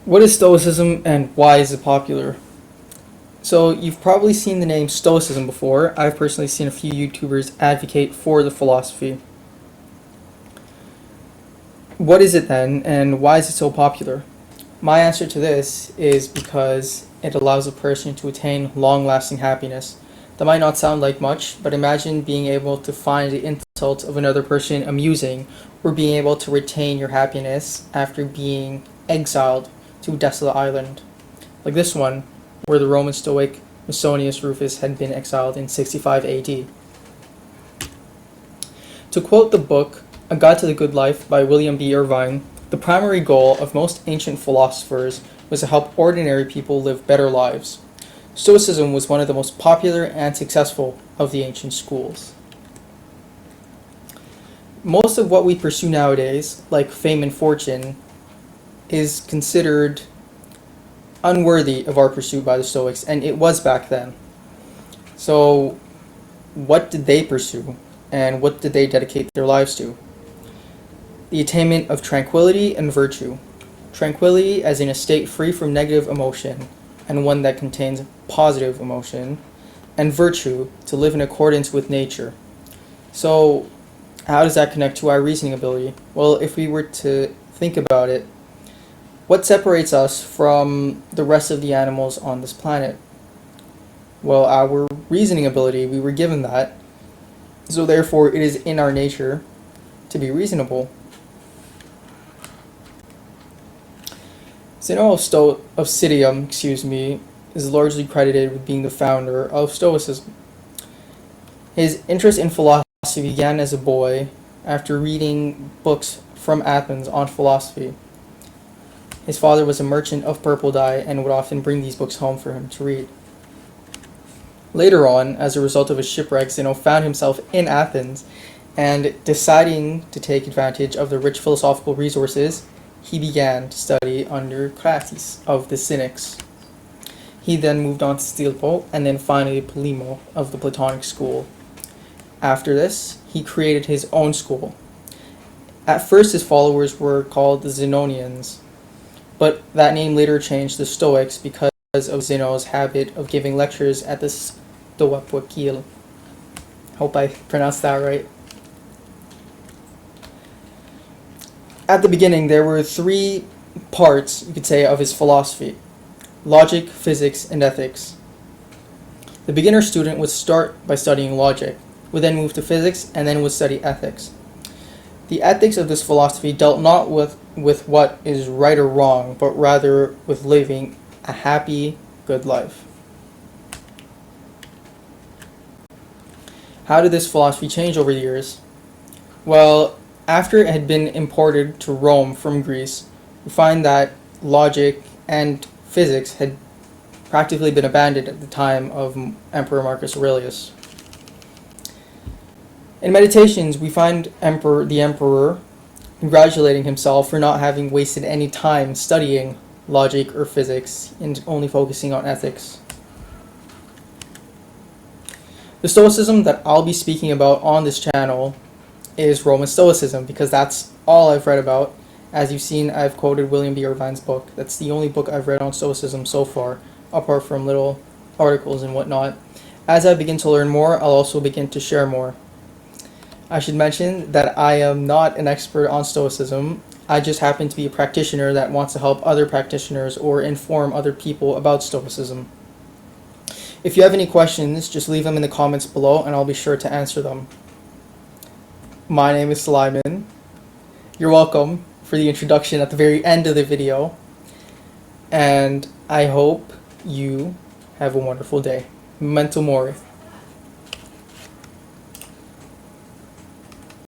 What is Stoicism and why is it popular? So, you've probably seen the name Stoicism before. I've personally seen a few YouTubers advocate for the philosophy. What is it then, and why is it so popular? My answer to this is because it allows a person to attain long lasting happiness. That might not sound like much, but imagine being able to find the insults of another person amusing, or being able to retain your happiness after being exiled to a desolate island. Like this one, where the Roman Stoic Musonius Rufus had been exiled in 65 AD. To quote the book A Guide to the Good Life by William B. Irvine, the primary goal of most ancient philosophers was to help ordinary people live better lives. Stoicism was one of the most popular and successful of the ancient schools. Most of what we pursue nowadays, like fame and fortune, is considered unworthy of our pursuit by the Stoics, and it was back then. So, what did they pursue, and what did they dedicate their lives to? The attainment of tranquility and virtue. Tranquility as in a state free from negative emotion, and one that contains positive emotion, and virtue to live in accordance with nature. So, how does that connect to our reasoning ability? Well, if we were to think about it, what separates us from the rest of the animals on this planet? Well, our reasoning ability, we were given that, so therefore it is in our nature to be reasonable. Zeno of Citium, is largely credited with being the founder of Stoicism. His interest in philosophy began as a boy after reading books from Athens on philosophy. His father was a merchant of purple dye and would often bring these books home for him to read. Later on, as a result of a shipwreck, Zeno found himself in Athens, and deciding to take advantage of the rich philosophical resources, he began to study under Crates of the Cynics. He then moved on to Stilpo, and then finally Polemo of the Platonic school. After this, he created his own school. At first, his followers were called the Zenonians, but that name later changed to Stoics because of Zeno's habit of giving lectures at the Stoic. Hope I pronounced that right. At the beginning, there were three parts, you could say, of his philosophy: logic, physics, and ethics. The beginner student would start by studying logic, would then move to physics, and then would study ethics. The ethics of this philosophy dealt not with what is right or wrong, but rather with living a happy, good life. How did this philosophy change over the years? Well, after it had been imported to Rome from Greece, we find that logic and physics had practically been abandoned at the time of Emperor Marcus Aurelius. In Meditations, we find the emperor congratulating himself for not having wasted any time studying logic or physics and only focusing on ethics. The Stoicism that I'll be speaking about on this channel is Roman Stoicism, because that's all I've read about. As you've seen, I've quoted William B. Irvine's book. That's the only book I've read on Stoicism so far, apart from little articles and whatnot. As I begin to learn more, I'll also begin to share more. I should mention that I am not an expert on Stoicism. I just happen to be a practitioner that wants to help other practitioners or inform other people about Stoicism. If you have any questions, just leave them in the comments below and I'll be sure to answer them. My name is Sulaiman. You're welcome for the introduction at the very end of the video. And I hope you have a wonderful day. Memento mori.